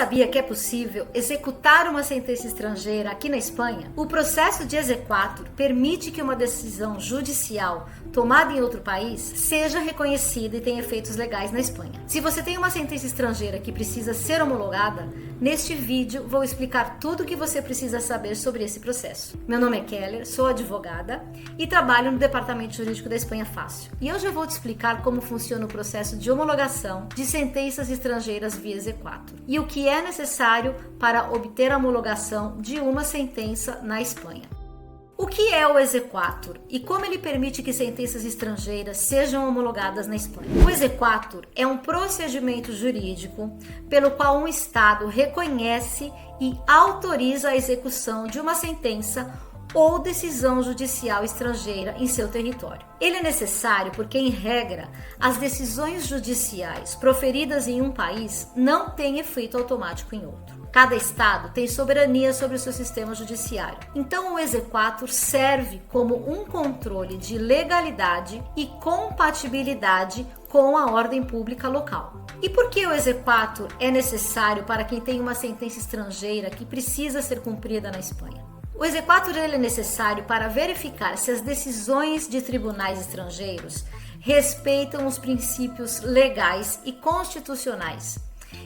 sabia que é possível executar uma sentença estrangeira aqui na Espanha? O processo de exequatur permite que uma decisão judicial tomada em outro país seja reconhecida e tenha efeitos legais na Espanha. Se você tem uma sentença estrangeira que precisa ser homologada, neste vídeo vou explicar tudo o que você precisa saber sobre esse processo. Meu nome é Keller, sou advogada e trabalho no Departamento Jurídico da Espanha Fácil. E hoje eu vou te explicar como funciona o processo de homologação de sentenças estrangeiras via exequatur e o que é necessário para obter a homologação de uma sentença na Espanha. O que é o exequatur e como ele permite que sentenças estrangeiras sejam homologadas na Espanha? O exequatur é um procedimento jurídico pelo qual um Estado reconhece e autoriza a execução de uma sentença ou decisão judicial estrangeira em seu território. Ele é necessário porque, em regra, as decisões judiciais proferidas em um país não têm efeito automático em outro. Cada estado tem soberania sobre o seu sistema judiciário. Então, o exequatur serve como um controle de legalidade e compatibilidade com a ordem pública local. E por que o exequatur é necessário para quem tem uma sentença estrangeira que precisa ser cumprida na Espanha? O exequatur é necessário para verificar se as decisões de tribunais estrangeiros respeitam os princípios legais e constitucionais.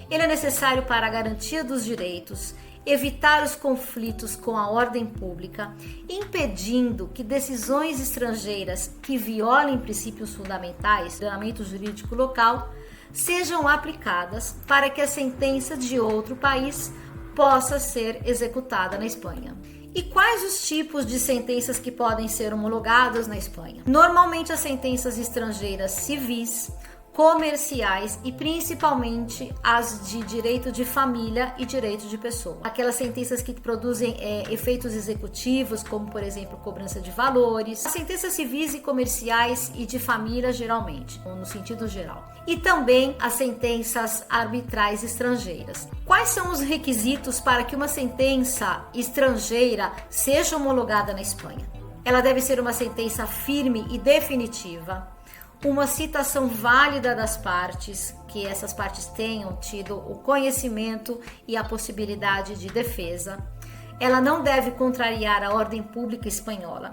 Ele é necessário para a garantia dos direitos, evitar os conflitos com a ordem pública, impedindo que decisões estrangeiras que violem princípios fundamentais do ordenamento jurídico local sejam aplicadas para que a sentença de outro país possa ser executada na Espanha. E quais os tipos de sentenças que podem ser homologadas na Espanha? Normalmente as sentenças estrangeiras civis, comerciais e principalmente as de direito de família e direito de pessoa. Aquelas sentenças que produzem efeitos executivos, como por exemplo cobrança de valores. As sentenças civis e comerciais e de família geralmente, no sentido geral. E também as sentenças arbitrais estrangeiras. Quais são os requisitos para que uma sentença estrangeira seja homologada na Espanha? Ela deve ser uma sentença firme e definitiva, uma citação válida das partes, que essas partes tenham tido o conhecimento e a possibilidade de defesa. Ela não deve contrariar a ordem pública espanhola.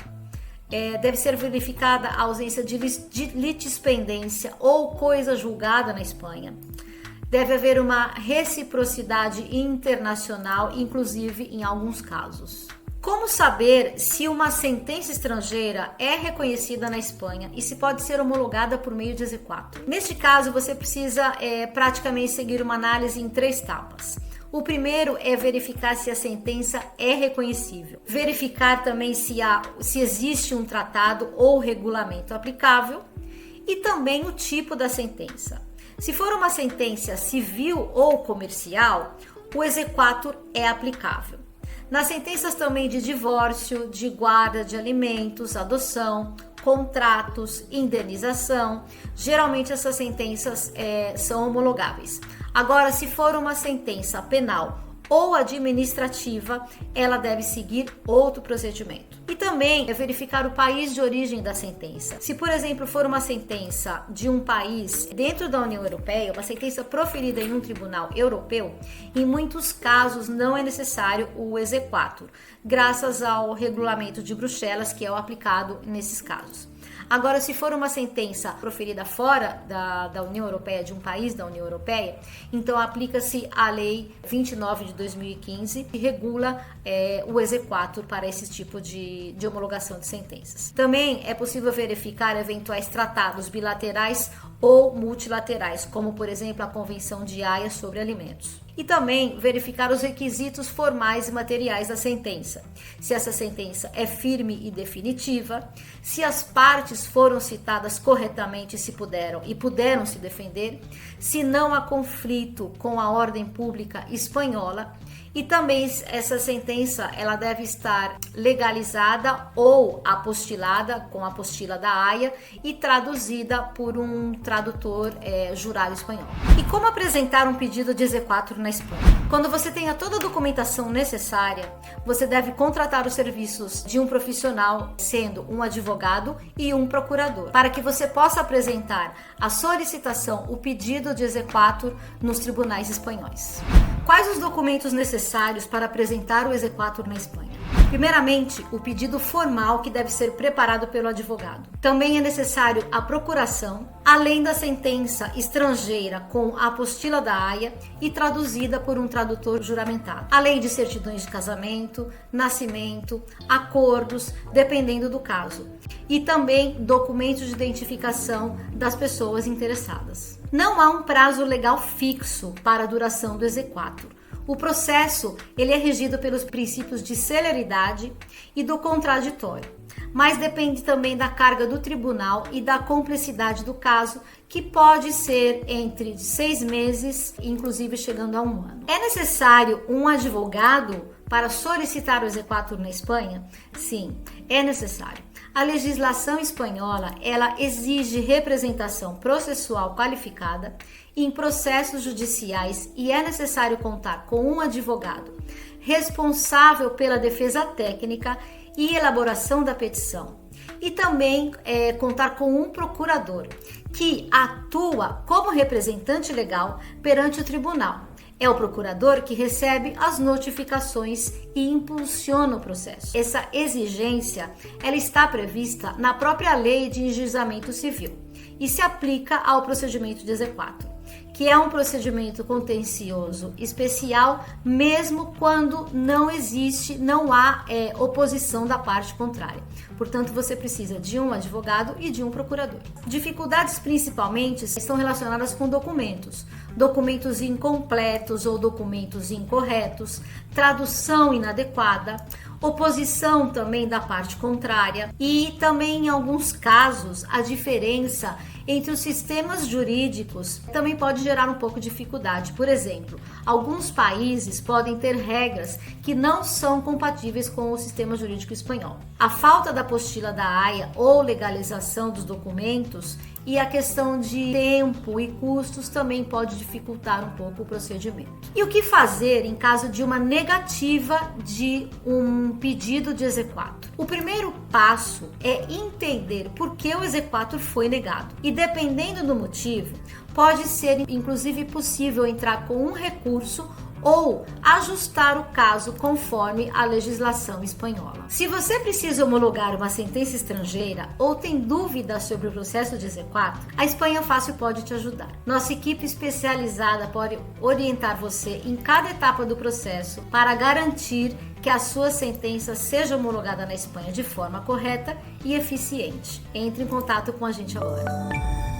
Deve ser verificada a ausência de litispendência ou coisa julgada na Espanha. Deve haver uma reciprocidade internacional, inclusive em alguns casos. Como saber se uma sentença estrangeira é reconhecida na Espanha e se pode ser homologada por meio de exequatur? Neste caso, você precisa praticamente seguir uma análise em 3 etapas. O primeiro é verificar se a sentença é reconhecível. Verificar também se existe um tratado ou regulamento aplicável e também o tipo da sentença. Se for uma sentença civil ou comercial, o exequatur é aplicável. Nas sentenças também de divórcio, de guarda de alimentos, adoção, contratos, indenização, geralmente essas sentenças são homologáveis. Agora, se for uma sentença penal ou administrativa, ela deve seguir outro procedimento. E também é verificar o país de origem da sentença. Se, por exemplo, for uma sentença de um país dentro da União Europeia, uma sentença proferida em um tribunal europeu, em muitos casos não é necessário o exequatur, graças ao regulamento de Bruxelas, que é o aplicado nesses casos. Agora, se for uma sentença proferida fora da União Europeia, de um país da União Europeia, então aplica-se a Lei 29 de 2015, que regula o exequatur para esse tipo de homologação de sentenças. Também é possível verificar eventuais tratados bilaterais ou multilaterais, como por exemplo a Convenção de Haia sobre Alimentos. E também verificar os requisitos formais e materiais da sentença. Se essa sentença é firme e definitiva, se as partes foram citadas corretamente se puderam se defender, se não há conflito com a ordem pública espanhola. E também essa sentença ela deve estar legalizada ou apostilada com a apostila da Haia e traduzida por um tradutor jurado espanhol. E como apresentar um pedido de exequatur na Espanha? Quando você tenha toda a documentação necessária, você deve contratar os serviços de um profissional, sendo um advogado e um procurador, para que você possa apresentar a solicitação, o pedido de exequatur nos tribunais espanhóis. Quais os documentos necessários para apresentar o exequatur na Espanha? Primeiramente, o pedido formal que deve ser preparado pelo advogado. Também é necessário a procuração, além da sentença estrangeira com a apostila da Haia e traduzida por um tradutor juramentado, além de certidões de casamento, nascimento, acordos, dependendo do caso, e também documentos de identificação das pessoas interessadas. Não há um prazo legal fixo para a duração do exequatur. O processo ele é regido pelos princípios de celeridade e do contraditório, mas depende também da carga do tribunal e da complexidade do caso, que pode ser entre 6 meses, inclusive chegando a 1 ano. É necessário um advogado para solicitar o exequatur na Espanha? Sim, é necessário. A legislação espanhola, ela exige representação processual qualificada em processos judiciais e é necessário contar com um advogado responsável pela defesa técnica e elaboração da petição. E também contar com um procurador que atua como representante legal perante o tribunal. É o procurador que recebe as notificações e impulsiona o processo. Essa exigência ela está prevista na própria Lei de Enjuizamento Civil e se aplica ao procedimento de exequatur, que é um procedimento contencioso especial, mesmo quando não há oposição da parte contrária. Portanto, você precisa de um advogado e de um procurador. Dificuldades principalmente estão relacionadas com documentos incompletos ou documentos incorretos, tradução inadequada, oposição também da parte contrária e também, em alguns casos, a diferença entre os sistemas jurídicos também pode gerar um pouco de dificuldade. Por exemplo, alguns países podem ter regras que não são compatíveis com o sistema jurídico espanhol. A falta da apostila da Haia ou legalização dos documentos e a questão de tempo e custos também pode dificultar um pouco o procedimento. E o que fazer em caso de uma negativa de um pedido de exequatur? O primeiro passo é entender por que o exequatur foi negado. E dependendo do motivo, pode ser inclusive possível entrar com um recurso ou ajustar o caso conforme a legislação espanhola. Se você precisa homologar uma sentença estrangeira ou tem dúvidas sobre o processo de exequatur, a Espanha Fácil pode te ajudar. Nossa equipe especializada pode orientar você em cada etapa do processo para garantir que a sua sentença seja homologada na Espanha de forma correta e eficiente. Entre em contato com a gente agora.